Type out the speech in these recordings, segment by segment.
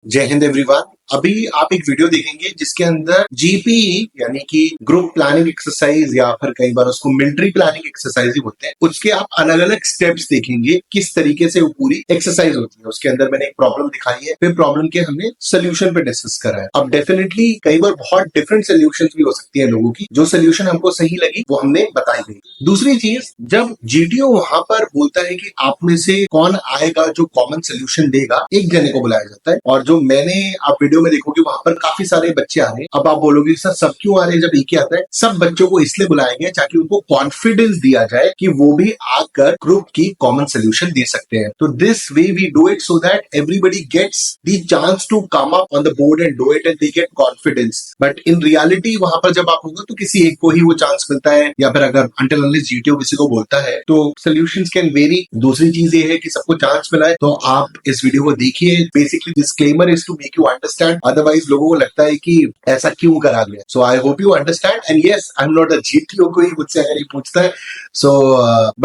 जय हिंद एवरीवन। अभी आप एक वीडियो देखेंगे जिसके अंदर जीपीई यानी कि ग्रुप प्लानिंग एक्सरसाइज या फिर कई बार उसको मिलिट्री प्लानिंग एक्सरसाइज ही बोलते हैं। उसके आप अलग अलग स्टेप्स देखेंगे किस तरीके से वो पूरी एक्सरसाइज होती है। उसके अंदर मैंने एक प्रॉब्लम दिखाई है, फिर प्रॉब्लम के हमने सोल्यूशन पे डिस्कस करा है। अब डेफिनेटली कई बार बहुत डिफरेंट सोल्यूशन भी हो सकती है लोगों की, जो सोल्यूशन हमको सही लगी वो हमने बताई गई। दूसरी चीज, जब जीटीओ वहां पर बोलता है कि आप में से कौन आएगा जो कॉमन सोल्यूशन देगा, एक जने को बुलाया जाता है। और जो मैंने आप वीडियो में देखोगे वहां पर काफी सारे बच्चे आ रहे हैं। अब आप बोलोगे सर सब क्यों आ रहे हैं जब एक ही आता है? सब बच्चों को इसलिए बुलाया गया ताकि उनको कॉन्फिडेंस दिया जाए कि वो भी आकर ग्रुप की कॉमन सोल्यूशन दे सकते हैं। तो this way we do it so that everybody gets the chance to come up on the board and do it and they get confidence. But in reality वहां पर जब आप होगा तो किसी एक को ही वो चांस मिलता है, या फिर अगर अंटिल अनलेस जीटीओ किसी को बोलता है तो सोल्यूशंस कैन वेरी। दूसरी चीज ये है कि सबको चांस मिला है, तो आप इस वीडियो को देखिए। Basically disclaimer is to make you understand, otherwise लोगों को लगता है कि ऐसा क्यों करा गया। So I hope you understand and yes, I am not a GTO, कोई मुझसे अगर ये पूछता है। So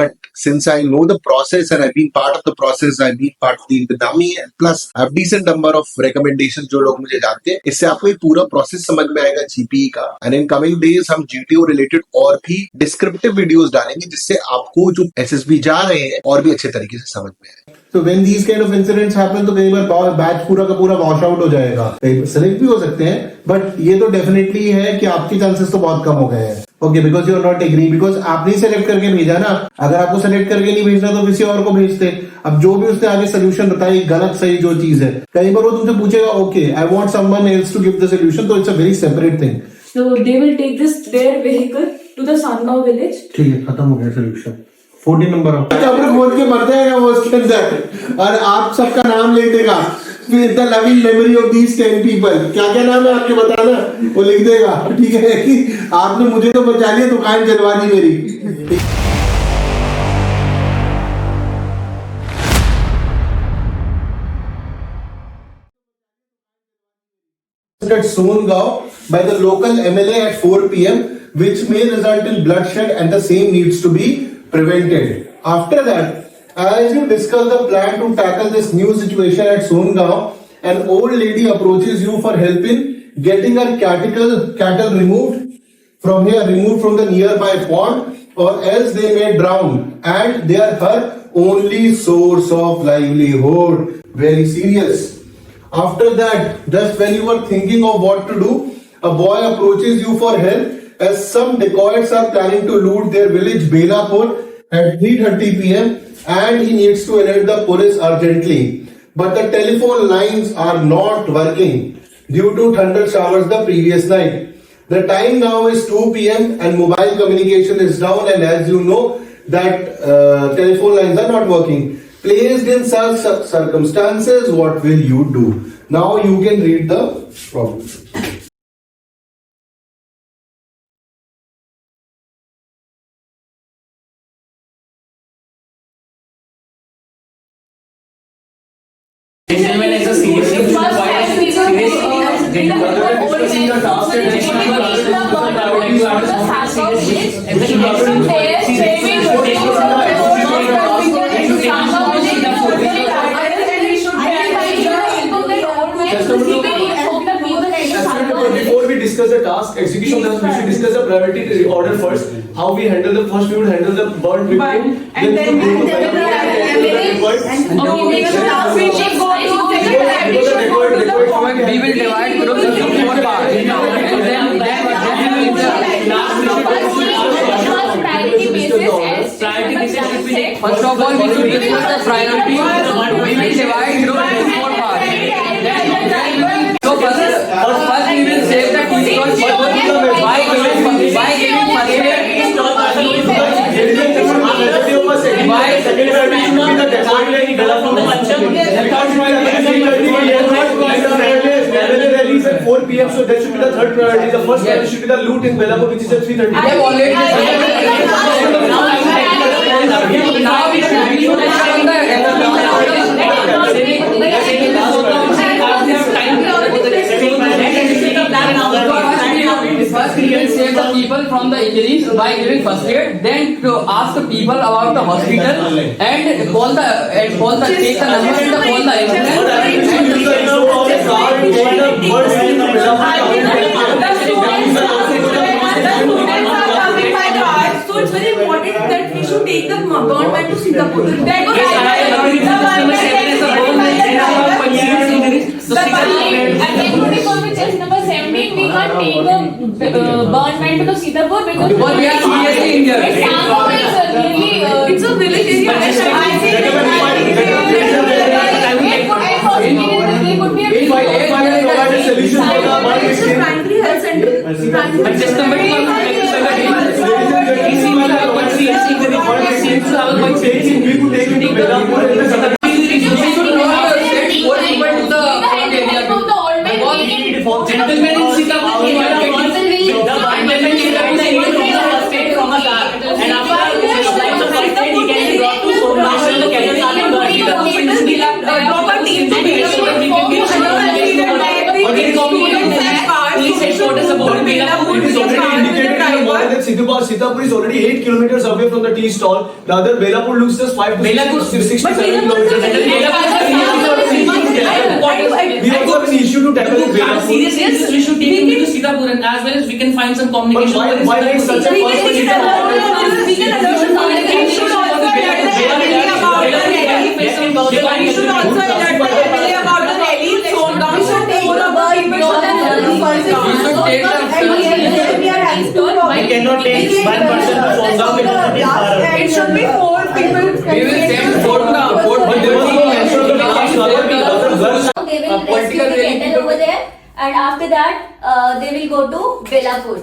but since I know the process and I been part of the process, I been part of the इंतजामी and plus I have decent number of recommendation जो लोग मुझे जानते हैं, इससे आपको ये पूरा प्रोसेस समझ में आएगा जीपीई का। एंड इन कमिंग डेज हम जीटीओ रिलेटेड और भी डिस्क्रिप्टिव वीडियोस डालेंगे जिससे आपको जो एसएसबी जा रहे हैं और भी अच्छे तरीके से समझ में आए। तो when these kind of incidents happen, तो कई बार बैच पूरा का पूरा वॉश आउट हो जाएगा, सेलेक्ट भी हो सकते हैं, बट ये तो डेफिनेटली है कि आपके चांसेस तो बहुत कम हो गए हैं। Okay, because you are not agree, because आप नहीं सेलेक्ट करके भेजा ना। अगर आपको सेलेक्ट करके नहीं भेजना तो किसी और को भेजते। अब जो भी उसने आगे सोल्यूशन बताई, गलत सही जो चीज है, कई बार वो तुमसे पूछेगा okay I want someone else to give the solution, तो it's a very separate thing. So they will take their vehicle to the Sangaon village. ठीक है, खत्म हो गया सोल्यूशन। 14 नंबर कब्र खोद के मर जाएगा वो उसके अंदर, और आप सबका नाम लिख देगा with the loving memory of these 10 people. क्या क्या नाम है आपके बताना, वो लिख देगा। ठीक है कि आपने मुझे तो बचा लिया, दुकान जलवा दी मेरी। At Songaon by the local MLA at 4 p.m., which may result in bloodshed, and the same needs to be prevented. After that, as you discuss the plan to tackle this new situation at Songaon, an old lady approaches you for help in getting her cattle removed from here, removed from the nearby pond, or else they may drown, and they are her only source of livelihood. Very serious. After that, just when you were thinking of what to do, a boy approaches you for help as some dacoits are planning to loot their village Belapur at 3:30 p.m. and he needs to alert the police urgently. But the telephone lines are not working due to thunder showers the previous night. The time now is 2 p.m. and mobile communication is down, and as you know that telephone lines are not working. Placed in such circumstances, what will you do? Now you can read the problem. Gentlemen, as a seriously before we discuss the task execution, we should discuss the priority order first. How we handle the first, we would handle the burnt victim, And then we will divide groups into 4 parts. First of all, we should discuss the priority. We will divide groups into 4 parts. So first we will save the people by giving first aid. 4 p.m. So that should be the third priority. The first priority should be the loot in Belapur, which is at 3:30. I have already now we should on the first we will save the people from the injuries by giving first aid, then to ask the people about the hospital and call the take the number and call the So it's very important that we should take the government to Singapore. Number 17, we can't take the government to Singapore because we are seriously injured. It's a village primary health center. Gentlemen in Singapore, Sitapur is already 8 kilometers away from the tea stall. The other Belapur looks just 5 to 6 to 7 kilometers. We also have an issue to tackle in Belapur. Seriously, we should take him to Sitapur and as well as we can find some communication. But why make such a I cannot take one person to phone down because it is far away. It should be 4 people. We will send four to They will rescue political the kettle over there, and after that, they will go to Belapur.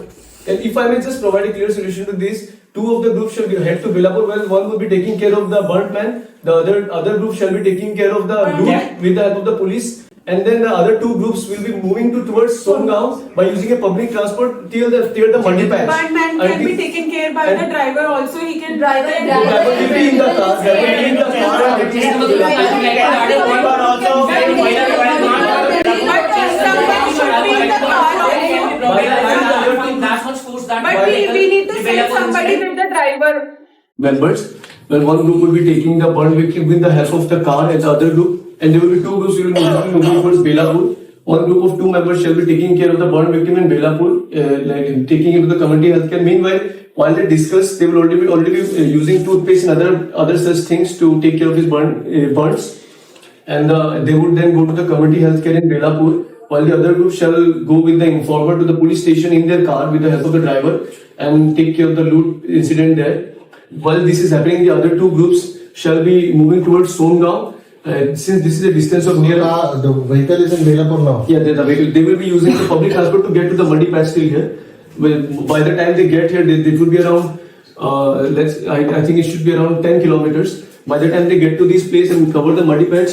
And if I may just provide a clear solution to this, two of the groups shall head to Belapur. Well, one will be taking care of the burnt man, the other group shall be taking care of the loot with the help of the police, and then the other two groups will be moving towards Songaon by using a public transport till the Mandi patch. But man can be taken care by the driver also. He can drive it. The driver will be in the car. They will be in the car and it is to But we need to send somebody with the driver. members. Well, one group will be taking the burnt victim with the help of the car, and the other group, and there will be two groups will be moving towards Belapur. One group of 2 members shall be taking care of the burnt victim in Belapur, like taking it to the community healthcare. Meanwhile, while they discuss, they will already be using toothpaste and other such things to take care of his burns, and they would then go to the community healthcare in Belapur. While the other group shall go with the informer to the police station in their car with the help of the driver and take care of the loot incident there. While this is happening, the other two groups shall be moving towards Songaon. Since this is a distance of near, The vehicle is in Belapur now. yeah, they will be using the public transport to get to the Mandi patch till here. Well, by the time they get here, it will be around. I think it should be around 10 kilometers. By the time they get to this place and cover the Mandi patch,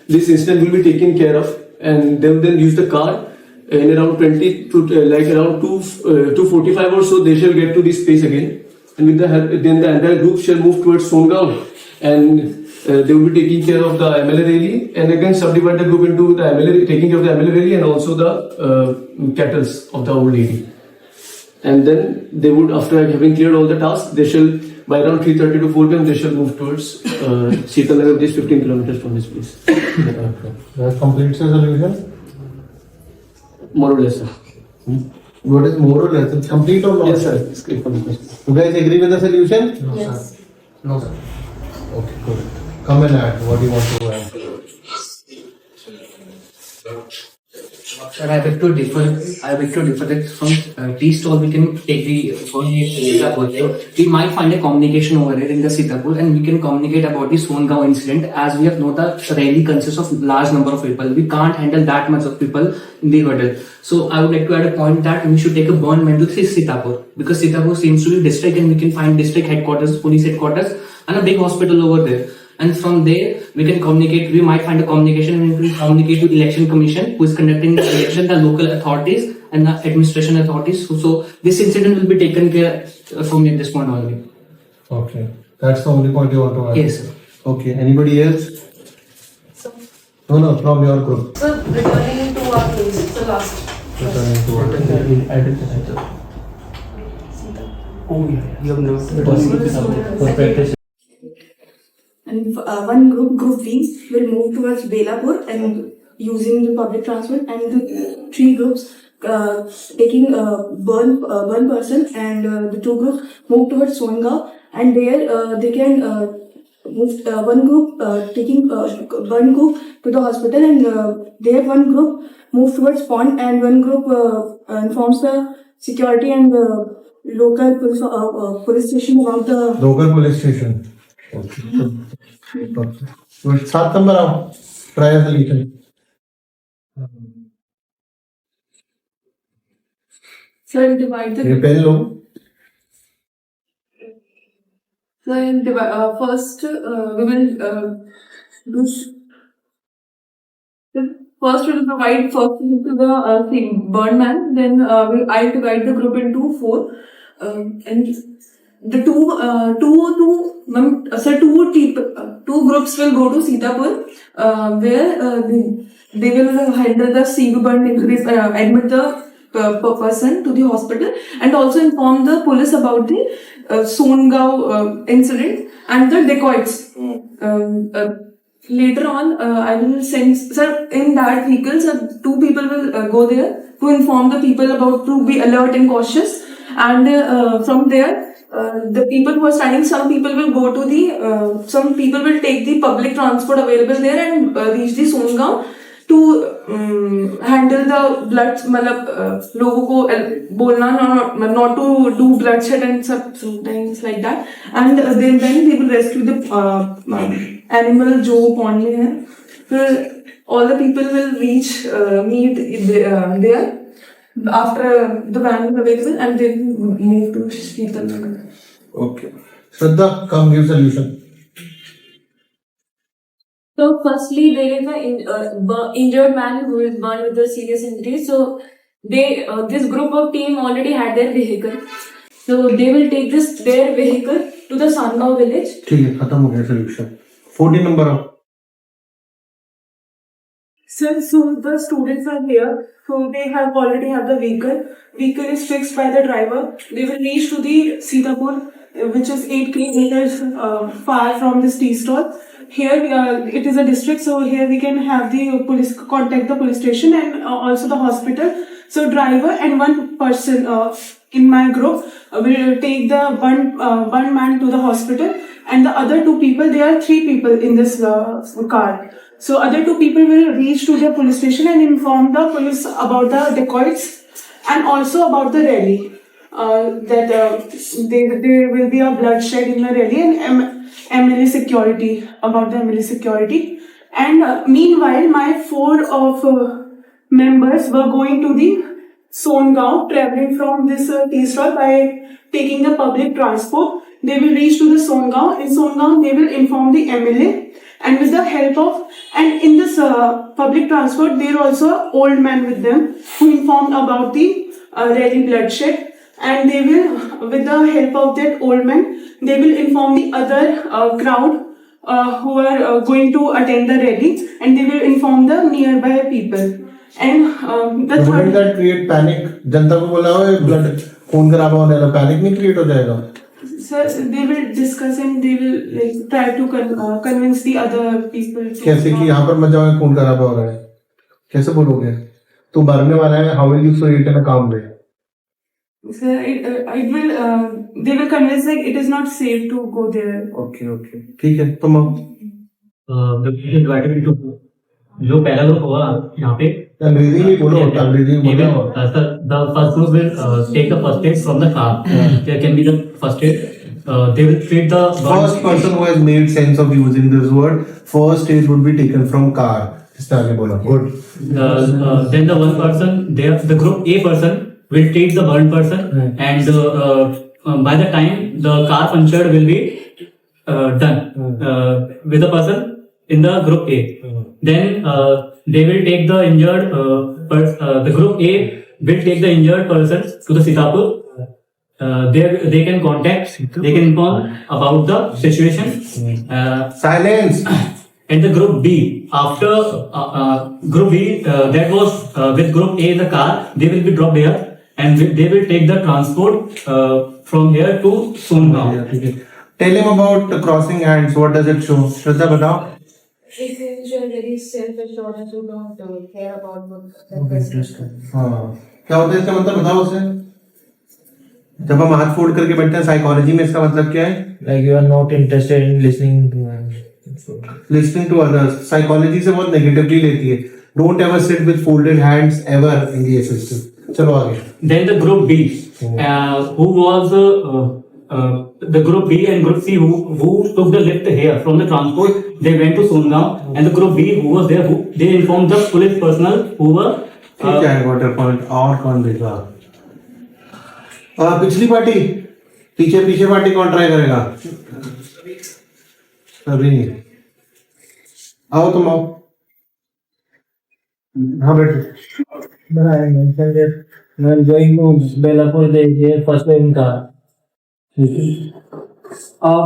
this incident will be taken care of, and they will then use the car. In around 20 to like around 2:45 or so, they shall get to this place again. And with the help, then the entire group shall move towards Songaon, and they will be taking care of the MLA rally, and again subdivide the group into the MLA, taking care of the MLA rally and also the kettles of the old lady. And then they would, after having cleared all the tasks, they shall, by around 3:30 to 4 p.m., they shall move towards Sheetanagar, which is 15 kilometers from this place. That completes the solution. More or less, sir. What is more or less? It's complete or not? Yes, sir. It's great for the question. You guys agree with the solution? Yes. No, sir. Okay, good. Come and add. What do you want to add? Sir, I beg to differ that from tea stall we can take the phone Sitapur. We might find a communication over here in the Sitapur, and we can communicate about the Songaon incident, as we have known that rally consists of large number of people. We can't handle that much of people in the hurdle. So I would like to add a point that we should take a bond man to Sitapur, because Sitapur seems to be district, and we can find district headquarters, police headquarters, and a big hospital over there. And from there, we can communicate, we might find a communication, and we can communicate to election commission, who is conducting the election, the local authorities and the administration authorities. So this incident will be taken care from this point only. Okay. That's the only point you want to add? Yes, sir. Okay. Anybody else? No, from your group. So returning to our case, it's the last. Returning to our group. And one group B, will move towards Belapur and using the public transport, and the three groups taking Burn person, and the two groups move towards Songaon, and there they can move one group taking Burn group to the hospital, and there one group move towards Pond, and one group informs the security and the local police station about the local police station 7 number आओ trial solution So I'll divide the ये pen लो so I'll divide, first we will do first we will provide first to the burn man, then I'll divide the group into 4 and the two groups will go to Sitapur where they will handle the CV burn injuries, admit the person to the hospital, and also inform the police about the Songaon incident and the dacoits. Later on, I will send, sir, in that vehicle, sir, 2 people will go there to inform the people about to be alert and cautious, and from there, the people who are standing, some people will go to the, some people will take the public transport available there and reach the Songaon to handle the blood, मतलब लोगों को बोलना not to do bloodshed and sometimes like that, and then they will rescue the animal जो pond में है. फिर all the people will reach meet there after the van is available, and then move to Sheetal. Okay. Shraddha, come give solution. So firstly, there is a injured man who is burned with a serious injury. So they this group of team already had their vehicle. So they will take their vehicle to the Songaon village. ठीक है, खत्म हो गया solution. 14 number आओ. So the students are here. So they already have the vehicle. Vehicle is fixed by the driver. They will reach to the Sitapur, which is 8 kilometers far from this tea stall. Here it is a district, so here we can have the police contact the police station and also the hospital. So driver and one person in my group will take the one man to the hospital, and the other 2 people, there are 3 people in this car. So other 2 people will reach to the police station and inform the police about the dacoits and also about the rally. That there will be a bloodshed in the rally, and MLA security, about the MLA security. And meanwhile, my 4 of members were going to the Songaon, traveling from this tea stall by taking the public transport. They will reach to the Songaon. In Songaon, they will inform the MLA, and with the help of, and in this public transport, there are also old men with them who inform about the rally bloodshed. And they will, with the help of that old man, they will inform the other crowd who are going to attend the rally, and they will inform the nearby people. And the Wouldn't that create panic? जनता को बोला हो blood खून खराब होने वाला, panic नहीं create हो जाएगा? Sir, they will discuss and they will like try to convince the other people. कैसे कि यहाँ पर मत जाओ, खून खराब हो रहा है, कैसे बोलोगे? तू मरने वाला है, how will you say it in a calm way? Sir, it will. They will convince like it is not safe to go there. Okay, okay. ठीक है, तुम आओ. जो पहला ग्रुप होगा यहाँ पे अंग्रेजी में बोलो, अंग्रेजी में बोलो. the first group will take the first aid from the car. There can be the first aid. They will treat the First person who has made sense of using this word, first aid would be taken from car. इसने आगे बोला. Good. then the one person, the group A person will treat the burned person, and by the time the car punctured will be done with the person in the group A. Then they will take the injured the group A will take the injured persons to the Sitapur. They can contact, they can inform about the situation. Silence. And the group B, after group B, that was with group A in the car, they will be dropped there, and they will take the transport from here to Songaon. Tell him about the crossing hands. What does it show? Shraddha, बताओ. It is very self-assured and you don't care about what person. हाँ. क्या होता है इसका मतलब बताओ उसे. जब हम हाथ फोल्ड करके बैठते हैं साइकोलॉजी में इसका मतलब क्या है? Like you are not interested in listening to Listening to others. Psychology से बहुत नेगेटिवली लेती है. Don't ever sit with folded hands ever in the system. चलो आगे. Then the group B, who was the group B and group C who took the lift here from the transport, they went to Songaon, and the group B who was there, they informed the police personnel who were. ठीक है, got your point. और कौन देगा? पिछली party, पीछे party कौन try करेगा? अभी नहीं. आओ तुम आओ. हाँ बेटे. But I mentioned that when going to Belapur, they first in car.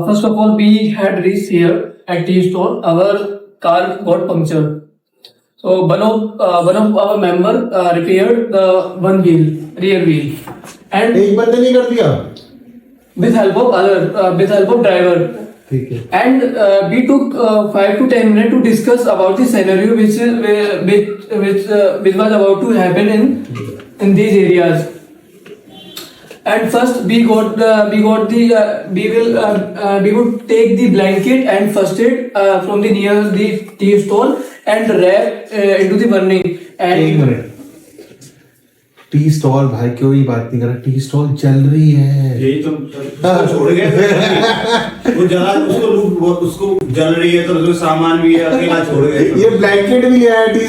First of all, we had reached here at tea stall. Our car got punctured. So one of our member repaired the one wheel, rear wheel, and एक बंदे नहीं कर दिया. with help of driver. ठीक है. And we took 5 to 10 minutes to discuss about the scenario which was about to happen in these areas. And first we would take the blanket and first aid from the near the tea stall and wrap into the burning. एक And minute. Tea stall भाई क्यों ही बात नहीं कर रहा. Tea stall चल रही है. यही तो उसको छोड़ गए. वो जला उसको जल रही है तो उसमें सामान भी है, अकेला छोड़ गए. ये ब्लैंकेट भी है. टी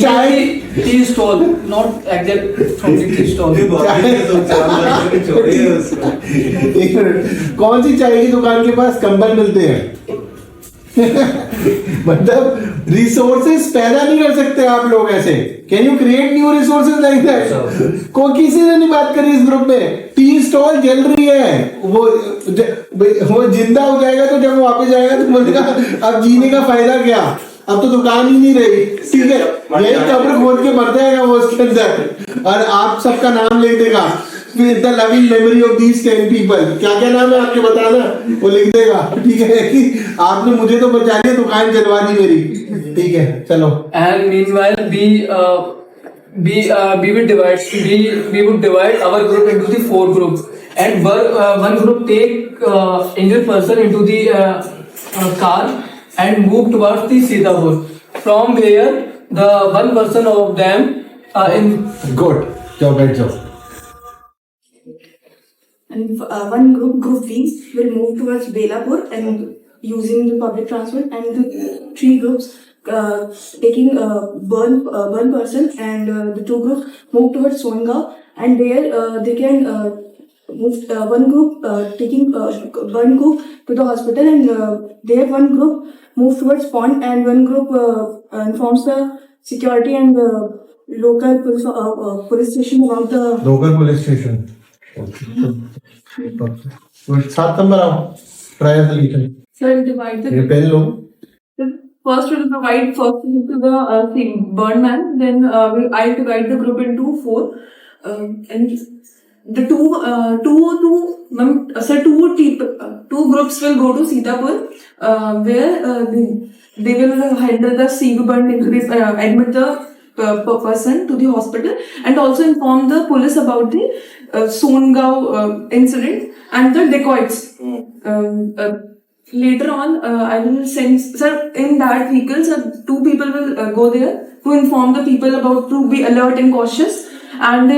चाय tea stall, not exact from the tea stall. छोड़िए उसको. एक मिनट. कौन सी चाय की दुकान के पास कंबल मिलते हैं? मतलब रिसोर्सेज पैदा नहीं कर सकते आप लोग ऐसे. Can you create new resources like that? को किसी ने नहीं बात करी इस ग्रुप में. टी स्टॉल जल रही है. वो जिंदा हो जाएगा तो जब वापस जाएगा तो बोलेगा अब जीने का फायदा क्या, अब तो दुकान ही नहीं रही. ठीक है, यही कब्र खोद के मर जाएगा वो उसके अंदर और आप सबका नाम लिख देगा with the loving memory of these 10 people. क्या क्या नाम है आपके बताना, वो लिख देगा. ठीक है कि आपने मुझे तो बचा लिया, दुकान जलवा दी मेरी. ठीक है चलो. And meanwhile we would divide our group into the 4 groups, and one group take injured person into the car and move towards the Sitapur, from where the one person of them in good. जाओ बैठ जाओ. And one group B, will move towards Belapur and using the public transport, and the 3 groups taking burn person, and the 2 groups move towards Songaon, and there they can move one group taking burn group to the hospital, and there one group move towards Pond, and one group informs the security and the local police station about the local police station. 7 number आओ. Try solution. so divide the ये pen लो. First, we'll provide first to the burn man. Then I'll divide the group into 4, and the two groups will go to Sitapur, where they will handle the CV burn injuries, admit the person to the hospital, and also inform the police about the Songaon incident and the dacoits. Later on, I will send, sir, in that vehicle, sir, 2 people will go there to inform the people about to be alert and cautious. And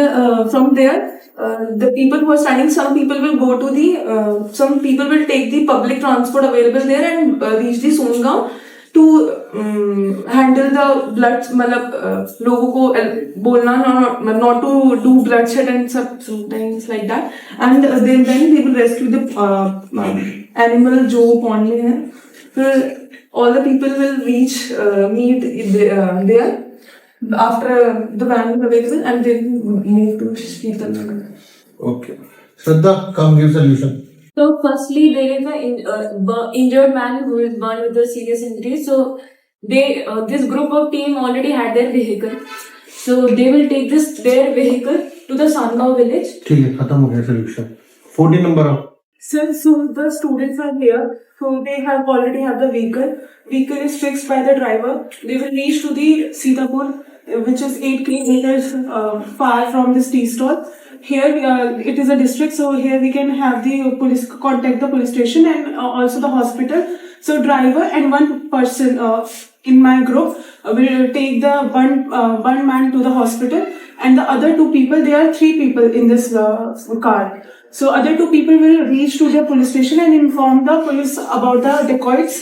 from there, the people who are standing, some people will go to the, some people will take the public transport available there and reach the Songaon to handle the blood, मतलब लोगों को बोलना not to do bloodshed and something like that. And then they will rescue the animal जो pond में है. फिर all the people will meet there after the van is available, and then move to Sheetal. Okay. Shraddha, come give solution. So firstly, there is a injured man who is burned with a serious injury. So this group of team already had their vehicle. So they will take their vehicle to the Sangao village. ठीक है, खत्म हो गया solution. 14 number आओ। So the students are here. So they have already have the vehicle. Vehicle is fixed by the driver. They will reach to the Sitapur, which is 8 kilometers far from this tea stall. Here it is a district, so here we can have the police contact the police station and also the hospital. So driver and one person in my group will take the one man to the hospital, and the other 2 people, there are 3 people in this car. So other 2 people will reach to the police station and inform the police about the dacoits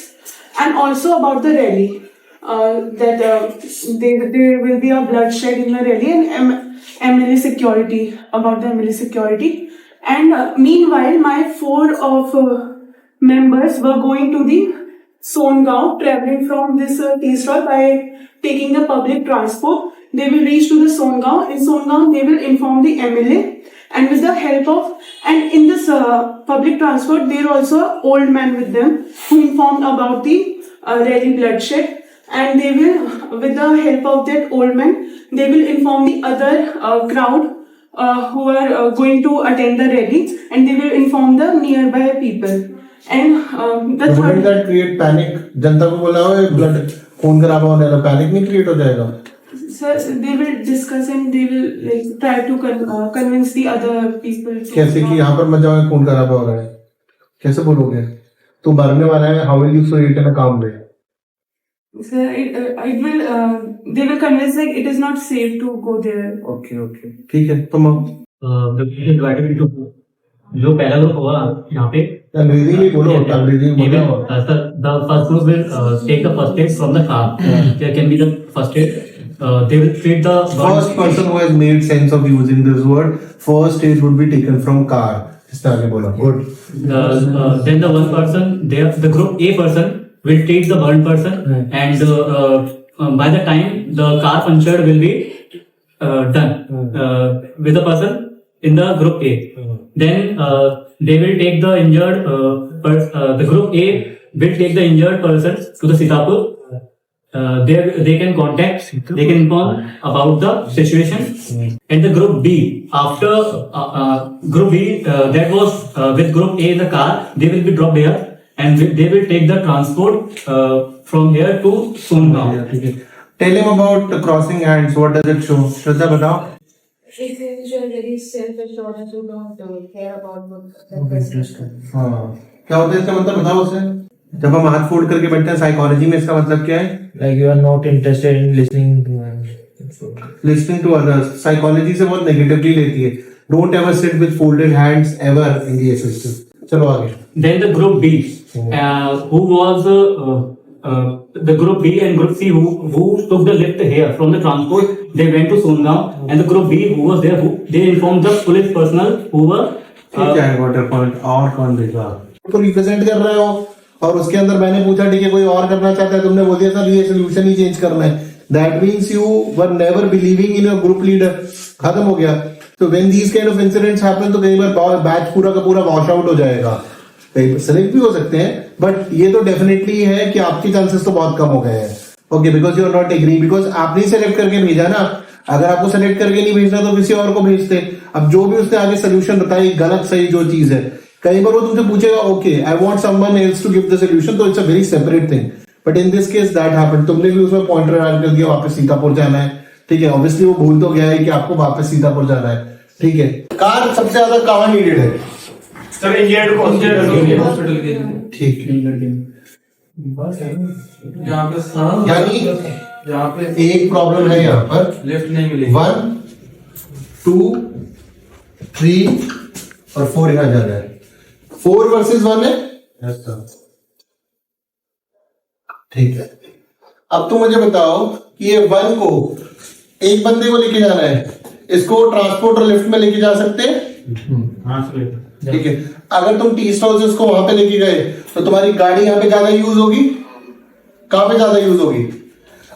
and also about the rally. That there will be a bloodshed in the rally and MLA security, about the MLA security. And meanwhile, my 4 of members were going to the Songao, traveling from this tea stall by taking the public transport. They will reach to the Songao. In Songao, they will inform the MLA, and with the help of, and in this public transport, there are also an old man with them who informed about the rally bloodshed, and they will, with the help of that old man, they will inform the other crowd who are going to attend the rally, and they will inform the nearby people. And the Wouldn't that create panic? जनता को बोला हो blood खून खराब होने वाला, panic नहीं create हो जाएगा? Sir, they will discuss and they will like try to convince the other people. कैसे कि यहाँ पर मत जाओ, खून खराब हो रहा है, कैसे बोलोगे? तू मरने वाला है, how will you say it in a calm way? Sir, it will. They will convince like it is not safe to go there. Okay, ठीक है, तुम जो पहला ग्रुप होगा यहाँ पे अंग्रेजी में बोलो, अंग्रेजी में बोलो। The first group will take the first aid from the car. There can be the first aid. They will treat the First person who has made sense of using this word, first aid would be taken from car. इसने आगे बोला, good. Then the one person, the group A person will treat the burned person, and by the time the car punctured will be done with the person in the group A. Then they will take the injured the group A will take the injured person to the Sitapur. They can contact, they can inform about the situation. And the group B, after group B that was with group A in the car, they will be dropped here and they will take the transport from here to Songao. Tell him about crossing hands. What does it show? Shraddha, बताओ. It says you are very self-assured and you don't care about what. हाँ, क्या होता है इसका मतलब? बताओ उसे. जब हम हाथ फोल्ड करके बैठते हैं साइकोलॉजी में, इसका मतलब क्या है? Like you are not interested in listening to Listening to others. Psychology से बहुत नेगेटिवली लेती है. Don't ever sit with folded hands ever in the system. चलो आगे. Then the group B, who was the group B and group C who took the lift here from the transport, they went to Songao, and the group B who was there, they informed the police personnel who were. क्या है water point? और कौन भेजा? को represent कर रहे हो और उसके अंदर मैंने पूछा ठीक है कोई और करना चाहता है, तुमने बोल दिया सर ये सोल्यूशन ही चेंज करना है. That means you were never believing in your group leader. खत्म हो गया. तो when these kind of incidents happen, तो कई बार बैच पूरा का पूरा वॉश आउट हो जाएगा. सेलेक्ट भी हो सकते हैं, बट ये तो डेफिनेटली है कि आपकी चांसेस तो बहुत कम हो गए हैं. Okay, because you are not agree, because आपने सेलेक्ट करके भेजा ना. अगर आपको सेलेक्ट करके नहीं भेजना तो किसी और को भेजते. अब जो भी उसने आगे सोल्यूशन बताई, गलत सही जो चीज है, कई बार वो तुमसे पूछेगा okay I want someone else to give the solution, तो it's a very separate thing. But in this case that happened. तुमने भी उसमें पॉइंटर ऐड कर दिया वापस सीतापुर जाना है. ठीक है, ऑब्वियसली वो भूल तो गया है कि आपको वापस सीतापुर जाना है. ठीक है, कार सबसे ज्यादा कहाँ नीडेड है? सर इंजर्ड को हॉस्पिटल के ठीक है, यहाँ पे यानी यहाँ पे एक प्रॉब्लम है यहाँ पर. लिफ्ट नहीं मिलेगी. 1, 2, 3 और 4 यहाँ जाना है. 4 वर्सेस 1 है. ठीक है, अब तुम मुझे बताओ कि ये 1 को एक बंदे को लेके जाना है, इसको ट्रांसपोर्ट और लिफ्ट में लेके जा सकते हैं. ठीक है, अगर तुम टी स्टॉल से उसको वहां पे लेके गए तो तुम्हारी गाड़ी यहाँ पे ज्यादा यूज होगी. कहाँ पे ज्यादा यूज होगी?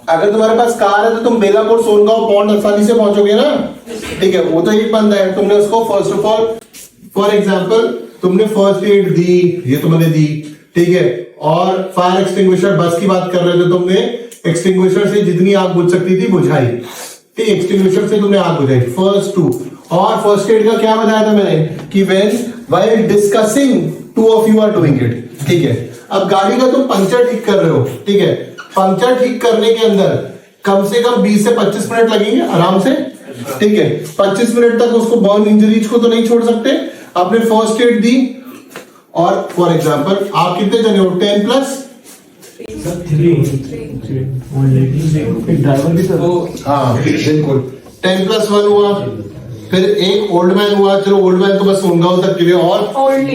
अगर तुम्हारे पास कार है तो तुम बेलापुर सोनगांव पॉन्ड आसानी से पहुंचोगे ना. ठीक है, वो तो एक बंदा है. तुमने उसको first of all for example तुमने फर्स्ट एड दी, ये तुमने दी. ठीक है, और फायर एक्सटिंग्विशर, बस की बात कर रहे थे, तुमने एक्सटिंग्विशर से जितनी आग बुझ सकती थी बुझाई. ठीक, एक्सटिंग्विशर से तुम्हें आग हो जाएगी, फर्स्ट टू। और फर्स्ट एड का क्या बताया था मैंने कि when while discussing two of you are doing it, ठीक है। अब गाड़ी का तुम पंचर ठीक कर रहे हो, ठीक है, पंचर ठीक करने के अंदर कम से कम 20 से 25 मिनट लगेंगे आराम से, ठीक है। 25 मिनट तक उसको बर्न इंजरीज को तो नहीं छोड़ सकते, आपने फर्स्ट एड दी। और फॉर एग्जांपल आप कितने जने हो, 10 प्लस ड्राइवर भी सर, हाँ बिल्कुल, 10 प्लस 1 हुआ, फिर एक ओल्ड मैन हुआ, चलो ओल्ड मैन तो बस सोनगांव तक के लिए, और ठीक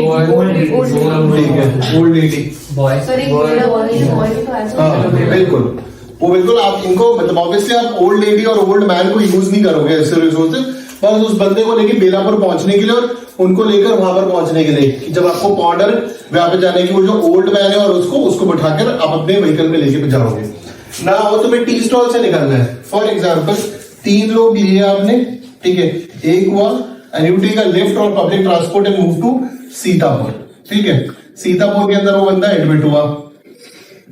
है ओल्ड लेडी, हाँ बिल्कुल, वो बिल्कुल आप इनको मतलब ऑब्वियसली आप ओल्ड लेडी और ओल्ड मैन को यूज नहीं करोगे ऐसे रिसोर्सेज, बस उस बंदे को लेके बेलापुर पहुंचने के लिए और उनको लेकर वहां पर पहुंचने के लिए कि जब आपको बॉर्डर वहां पे जाने की, वो जो ओल्ड मैन है और उसको बिठाकर आप अपने व्हीकल में लेके जाओगे ना। वो तुम्हें टी स्टॉल से निकलना है। फॉर एग्जाम्पल 3 लोग लिए आपने, ठीक है, एक हुआ and you take a lift और public transport and move to Sitapur, ठीक है। सीतापुर के अंदर वो बंदा एडमिट हुआ,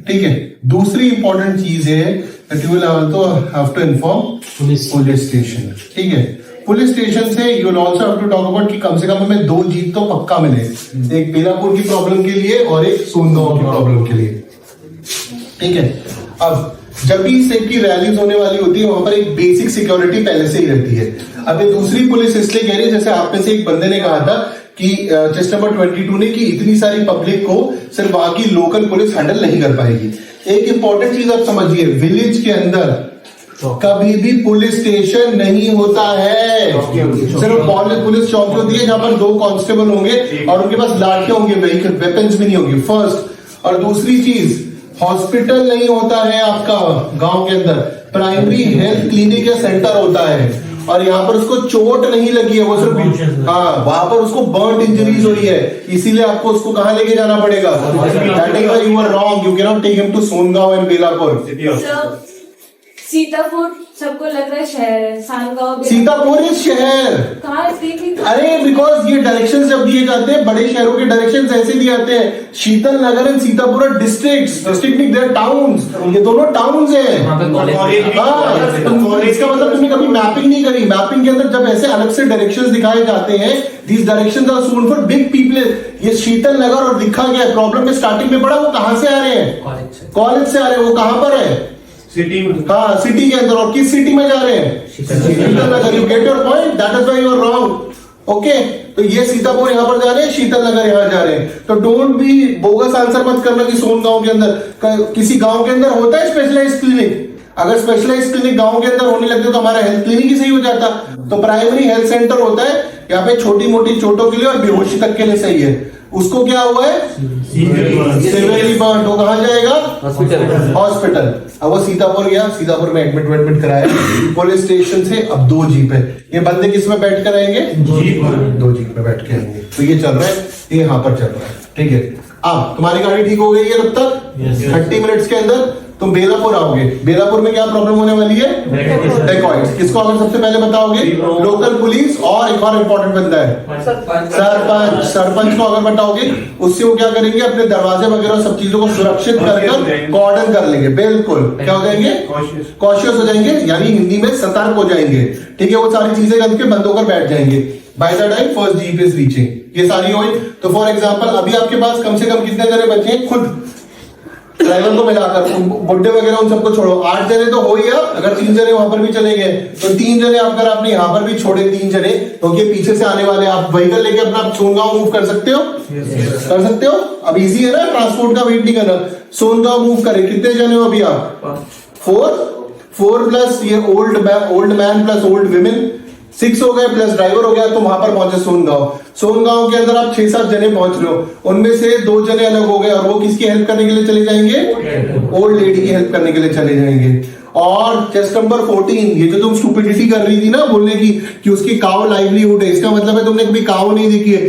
ठीक है। दूसरी इंपॉर्टेंट चीज है that you will also have to inform police station, ठीक है। पुलिस स्टेशन से you will also have to talk about कि कम से कम हमें 2 जीप तो पक्का मिले, एक बेलापुर की प्रॉब्लम के लिए और एक सोनगांव की प्रॉब्लम के लिए, ठीक है। अब जब भी इस टाइप की रैलीज होने वाली होती है वहां पर एक बेसिक सिक्योरिटी पहले से ही रहती है। अब ये दूसरी पुलिस इसलिए कह रही है, जैसे आप में से एक बंदे ने कहा था कि चेस्ट नंबर 22 ने कि इतनी सारी पब्लिक को सिर्फ वहां की लोकल पुलिस हैंडल नहीं कर पाएगी। एक इंपॉर्टेंट चीज आप समझिए, विलेज के अंदर कभी भी पुलिस स्टेशन नहीं होता है, सिर्फ पुलिस चौकी होती है जहां पर 2 कांस्टेबल होंगे और उनके पास लाठियां होंगी, वेपन्स भी नहीं होंगी, फर्स्ट। और दूसरी चीज, हॉस्पिटल नहीं होता है आपका गांव के अंदर, प्राइमरी हेल्थ क्लिनिक या सेंटर होता है। और यहाँ पर उसको चोट नहीं लगी है, वो सिर्फ हाँ वहां पर उसको बर्न इंजरीज हुई है, इसीलिए आपको उसको कहाँ लेके जाना पड़ेगा। That is why you are wrong, you can not take him to Songaon and Belapur. Sitapur सबको लग रहा है शहर है, सानगांव सीतापुर इज शहर, कहाँ है? अरे बिकॉज ये डायरेक्शंस जब दिए जाते हैं बड़े शहरों के डायरेक्शंस ऐसे दिए जाते हैं, Sheetal Nagar and Sitapur are districts, district नहीं, देयर टाउन्स, ये दोनों टाउन्स हैं। हाँ, इसका मतलब तुमने कभी मैपिंग नहीं करी। मैपिंग के अंदर जब ऐसे अलग से डायरेक्शंस दिखाए जाते हैं, these directions are shown for big people. ये शीतल नगर और लिखा गया, प्रॉब्लम में स्टार्टिंग में पड़ा, वो कहां से आ रहे हैं, कॉलेज से आ रहे हैं, वो कहां पर है, सिटी में, हाँ सिटी के अंदर। और किस सिटी में जा रहे हैं, Sheetal Nagar. You get your point, that is why you are wrong. Okay, तो ये सीतापुर यहाँ पर जा रहे हैं, शीतल नगर यहाँ जा रहे हैं। तो डोंट बी बोगस आंसर मत करना कि सोनगांव के अंदर किसी गांव के अंदर होता है स्पेशलाइज्ड क्लिनिक। अगर स्पेशलाइज्ड क्लिनिक गांव के अंदर होने लगते तो हमारा हेल्थ क्लिनिक ही सही हो जाता। तो प्राइमरी हेल्थ सेंटर होता है यहाँ पे छोटी मोटी चोटों के लिए और बेहोशी तक के लिए सही है। उसको क्या हुआ है, सिवियरली बर्न, वो कहाँ जाएगा, हॉस्पिटल। अब वो सीतापुर गया, सीतापुर में एडमिट कराया पुलिस स्टेशन से। अब 2 जीप है, ये बंदे किस में बैठ कर आएंगे, 2 जीप में बैठ के आएंगे। तो ये चल रहा है, ये यहाँ पर चल रहा है, ठीक है। अब तुम्हारी गाड़ी ठीक हो गई है, तब तक 30 मिनट्स के अंदर तुम बेलापुर आओगे। बेलापुर में क्या प्रॉब्लम होने वाली है, डेकॉइट्स। किसको अगर सबसे पहले बताओगे, लोकल पुलिस और एक और इम्पोर्टेंट बंदा है सरपंच। सरपंच को अगर बताओगे, उससे वो क्या करेंगे, अपने दरवाजे वगैरह सब चीजों को सुरक्षित कर कॉर्डन कर लेंगे। बिल्कुल क्या हो जाएंगे, कॉशियस हो जाएंगे, यानी हिंदी में सतर्क हो जाएंगे, ठीक है। वो सारी चीजें करके बंद होकर बैठ जाएंगे। By the time first jeep is reaching, ये सारी हुई। तो फॉर एग्जाम्पल अभी आपके पास कम से कम कितने जने बचे हैं, खुद ड्राइवर को मिलाकर, बुड्ढे वगैरह उन सबको छोड़ो, 8 जने तो हो ही। अगर 3 जने वहां पर भी चले गए तो 3 जने अगर आपने यहाँ पर भी छोड़े 3 जने, तो ये पीछे से आने वाले आप व्हीकल लेके अपना सोनगांव मूव कर सकते हो, कर सकते हो। अब इजी है ना, ट्रांसपोर्ट का वेट नहीं करना। सोनगांव मूव करे, कितने जने हो अभी आप, 4 प्लस ये old man plus old women, 6 हो गए, प्लस ड्राइवर हो गया। तो वहां पर पहुंचे सोनगांव। सोनगांव के अंदर आप 6-7 जने पहुंच रहे हो, उनमें से 2 जने अलग हो गए और वो किसकी हेल्प करने के लिए चले जाएंगे, ओल्ड लेडी की हेल्प करने के लिए चले जाएंगे। और चेस्ट नंबर 14, ये जो तुम स्टुपिडिटी कर रही थी ना बोलने की कि उसकी काउ लाइवलीहुड है, इसका मतलब है तुमने कभी काउ नहीं देखी है।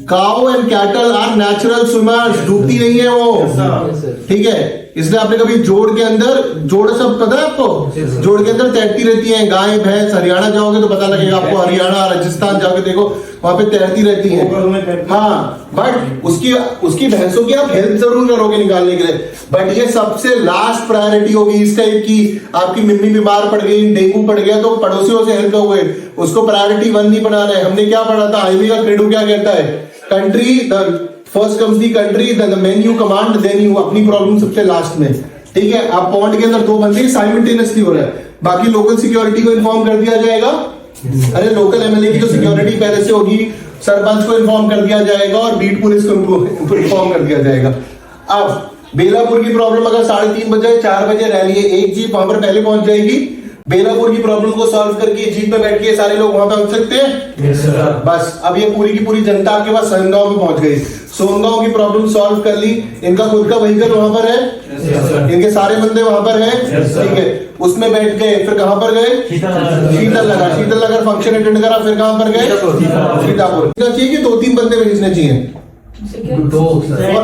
Cow and cattle are natural swimmers, डूबती नहीं है वो, ठीक है। इसलिए आपने कभी जोड़ के अंदर, जोड़ सब पता है आपको, जोड़ के अंदर तैरती रहती हैं गाय भैंस। हरियाणा जाओगे तो पता लगेगा आपको, हरियाणा राजस्थान जाओगे देखो वहां पे तैरती रहती हैं। हाँ, बट उसकी भैंसों की आप हेल्प जरूर करोगे निकालने के लिए, बट ये सबसे लास्ट प्रायोरिटी होगी इस टाइप की। आपकी मम्मी बीमार पड़ गई, डेंगू पड़ गया, तो पड़ोसियों से हेल्प लोगे, उसको प्रायोरिटी 1 नहीं बनाना है। हमने क्या पढ़ा था, आईवी का क्रेडो क्या कहता है, country first comes the country, the men you command, then you, अपनी प्रॉब्लम सबसे लास्ट में। ठीक है, आप पॉइंट के अंदर 2 बंदे साइमल्टेनियसली हो रहा है, बाकी लोकल सिक्योरिटी को इन्फॉर्म कर दिया जाएगा। अरे लोकल एमएलए की जो सिक्योरिटी पहले से होगी, सरपंच को इन्फॉर्म कर दिया जाएगा और बीट पुलिस को इन्फॉर्म कर दिया जाएगा। अब बेलापुर की प्रॉब्लम अगर 3:30 बजे 4 बजे रैली है, एक जीप वहां पर पहले पहुंच जाएगी, बेलापुर की प्रॉब्लम को सॉल्व करके जीप में बैठ के सारे लोग वहां पहुंच सकते हैं। बस अब ये पूरी की पूरी जनता आपके पास सोनगांव में पहुंच गई, सोनगांव की प्रॉब्लम सॉल्व कर ली, इनका खुद का व्हीकल वहां पर है, इनके सारे बंदे वहां पर हैं, ठीक है, उसमें बैठ गए, फिर कहां पर गए, शीतल नगर फंक्शन अटेंड करा, फिर कहां पर गए, सीतापुर। चाहिए कि 2-3 बंदे भेजने चाहिए,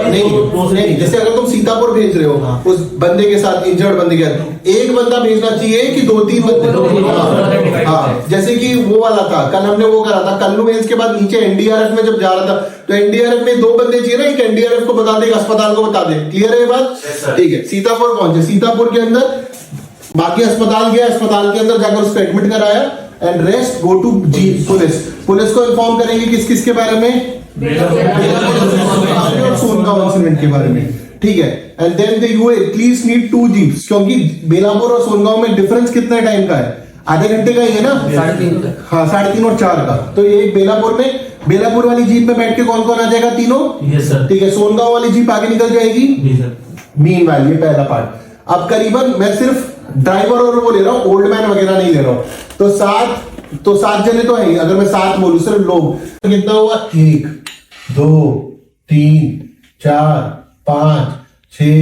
नहीं, जैसे अगर तुम सीतापुर भेज रहे हो उस बंदे के साथ, इंजर्ड बंदे के साथ, एक बंदा भेजना चाहिए कि 2-3 बंदे। हाँ, जैसे कि वो वाला था कल हमने वो करा था, कल्लू मेंस के बाद नीचे एनडीआरएफ में जब जा रहा था, तो एनडीआरएफ में 2 बंदे चाहिए ना, एक एनडीआरएफ को बता दे, एक अस्पताल को बता दे। क्लियर है ये बात? ठीक है, सीतापुर पहुंचे, सीतापुर के अंदर बाकी अस्पताल गया, अस्पताल के अंदर जाकर उसको एडमिट कराया, एंड रेस्ट गो टू जी पुलिस को इन्फॉर्म करेंगे किस किस के बारे में, सोनगांव इंसिडेंट के बारे में। ठीक है, and then they you at least need 2 jeeps, क्योंकि बेलापुर और सोनगांव में डिफरेंस कितने टाइम का है, आधे घंटे का ही है ना, 3.5 हाँ 3.5 और 4 का। तो ये बेलापुर में, बेलापुर वाली जीप में बैठ के कौन कौन आ जाएगा, तीनों। ठीक है, सोनगांव वाली जीप आगे निकल जाएगी। मीनवाइल, ये पहला पार्ट। अब करीबन मैं सिर्फ ड्राइवर और वो ले रहा हूँ, ओल्ड मैन वगैरह नहीं ले रहा हूँ, तो 7 जने तो है। अगर मैं 7 बोलूं सिर्फ लोग, तो कितना हुआ, 1 2 3 4 5 6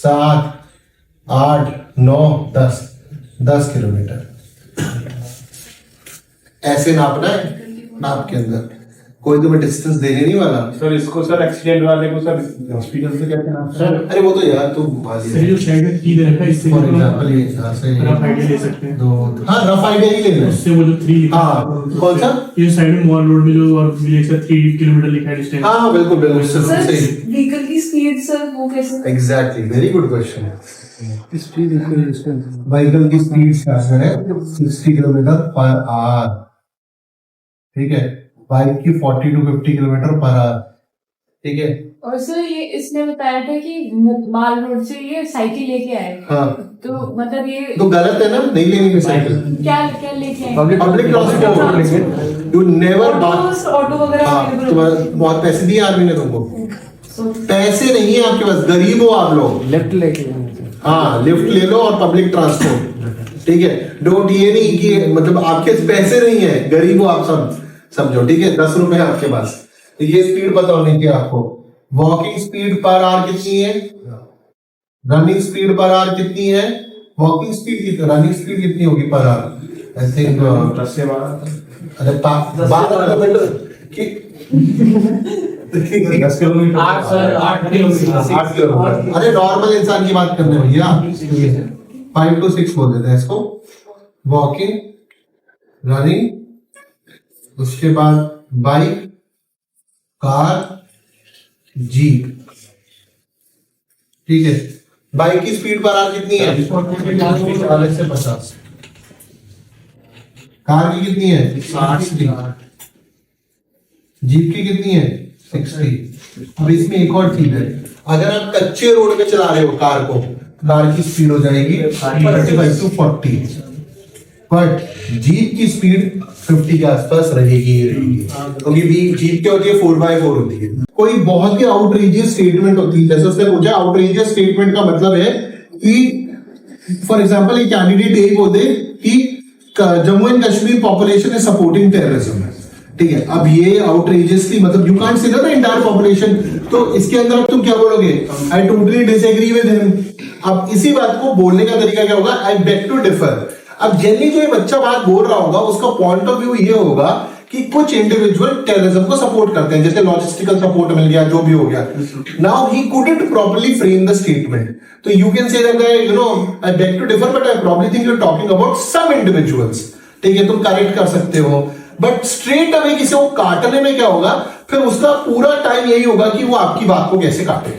7 8 9 10 किलोमीटर ऐसे नापना है। नाप के अंदर कोई तुम्हें डिस्टेंस देने नहीं वाला सर। इसको सर एक्सीडेंट वाले को सर हॉस्पिटल से कैसे नाम सर? अरे वो तो यार तुम जो साइड में की दे रखा है, इससे फॉर एग्जांपल ये यहाँ से रफ आइडिया ले सकते हैं। हाँ, रफ आइडिया ही लेना है उससे वो जो 3 लिखा हाँ, कौन सा, ये साइड में मॉल रोड में जो और विलेज का 3 किलोमीटर लिखा है डिस्टेंस। हाँ बिल्कुल बिल्कुल सर सही, व्हीकल की स्पीड सर वो कैसे, exactly, very good question. Vehicle की स्पीड क्या है, 60 किलोमीटर पर आवर। ठीक है, बाइक की 40 to 50 किलोमीटर पर आवर। ठीक है, और सर ये इसने बताया था कि माल रोड से ये साइकिल लेके आए, हाँ, तो मतलब ये तो गलत है ना, नहीं लेनी साइकिल, क्या क्या लेके आए, पब्लिक ट्रांसपोर्ट। यू नेवर बात, ऑटो वगैरह हाँ, तुम्हारे बहुत पैसे दिए आर्मी ने तुमको, पैसे नहीं है आपके पास, गरीब हो आप लोग, लेफ्ट लेके हाँ, लिफ्ट ले लो और पब्लिक ट्रांसपोर्ट। ठीक है, डोंट ये नहीं कि मतलब आपके पैसे नहीं है, गरीब हो आप सब, समझो। ठीक है, 10 रुपए आपके पास, तो ये स्पीड पता होनी चाहिए आपको। वॉकिंग स्पीड पर आवर कितनी है, रनिंग स्पीड पर आवर कितनी है, वॉकिंग स्पीड कितनी, रनिंग स्पीड कितनी होगी पर आवर, आई थिंक 10 से 12। अरे 12 किलोमीटर, 8 किलोमीटर। अरे नॉर्मल इंसान की बात करने भैया, 5 to 6 बोल देते हैं इसको। वॉकिंग, रनिंग, उसके बाद बाइक, कार, जीप। ठीक है, बाइक की स्पीड पर आवर कितनी है, 40 से 50। कार की कितनी है, 60। जीप की कितनी है, 60। अब इसमें एक और चीज है, अगर आप कच्चे रोड पे चला रहे हो कार को, कार की स्पीड हो जाएगी 35 to 40, बट जीप की स्पीड 50 के आसपास रहेगी क्योंकि जीप क्या होती है, 4x4 होती है। कोई बहुत ही आउटरीजियस स्टेटमेंट होती है, जैसे उसने पूछा आउटरीजियस स्टेटमेंट का मतलब है कि फॉर एग्जांपल एक कैंडिडेट यही बोल दे कि Jammu and Kashmir population is supporting terrorism. ठीक है, अब ये आउटरीजियसली मतलब यू कांट से ना एंटायर पॉपुलेशन, तो इसके अंदर अब तुम क्या बोलोगे, I totally disagree with him. अब इसी बात को बोलने का तरीका क्या होगा, आई बेग टू डिफर। अब जनरली जो ये बच्चा बात बोल रहा होगा उसका पॉइंट ऑफ व्यू ये होगा कि कुछ इंडिविजुअल टेररिज्म को सपोर्ट करते हैं, जैसे लॉजिस्टिकल सपोर्ट मिल गया, जो भी हो गया. Now he couldn't properly frame the statement. तो you can say that you know I beg to differ but I probably think you are talking about some individuals. ठीक है, तुम करेक्ट कर सकते हो, बट स्ट्रेट अवे किसी को काटने में क्या होगा, फिर उसका पूरा टाइम यही होगा कि वो आपकी बात को कैसे काटे.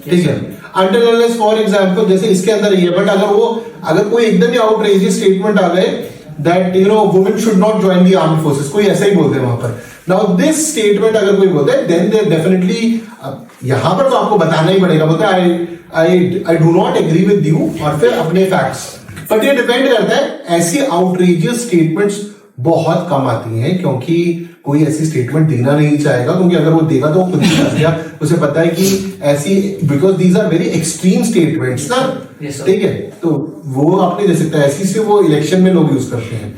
ठीक है, अंटिल अनलेस फॉर एग्जांपल जैसे इसके अंदर ही है, बट अगर कोई एकदम ही आउटरेजियस स्टेटमेंट आ गए that you know women should not join the armed forces, कोई ऐसा ही बोलते हैं वहां पर. Now this statement अगर कोई बोलता है then they definitely यहां पर तो आपको बताना ही पड़ेगा, बोलते हैं I do not agree with you और फिर अपने facts. But ये डिपेंड करता है, ऐसी outrageous statements बहुत कम आती हैं, क्योंकि कोई ऐसी स्टेटमेंट देना नहीं चाहेगा, क्योंकि अगर वो देगा तो वो खुद ही फंस गया. उसे पता है कि ऐसी, because these are very extreme statements ना. ठीक है, तो वो आपने दे सकता है, ऐसी से वो इलेक्शन में लोग यूज करते हैं.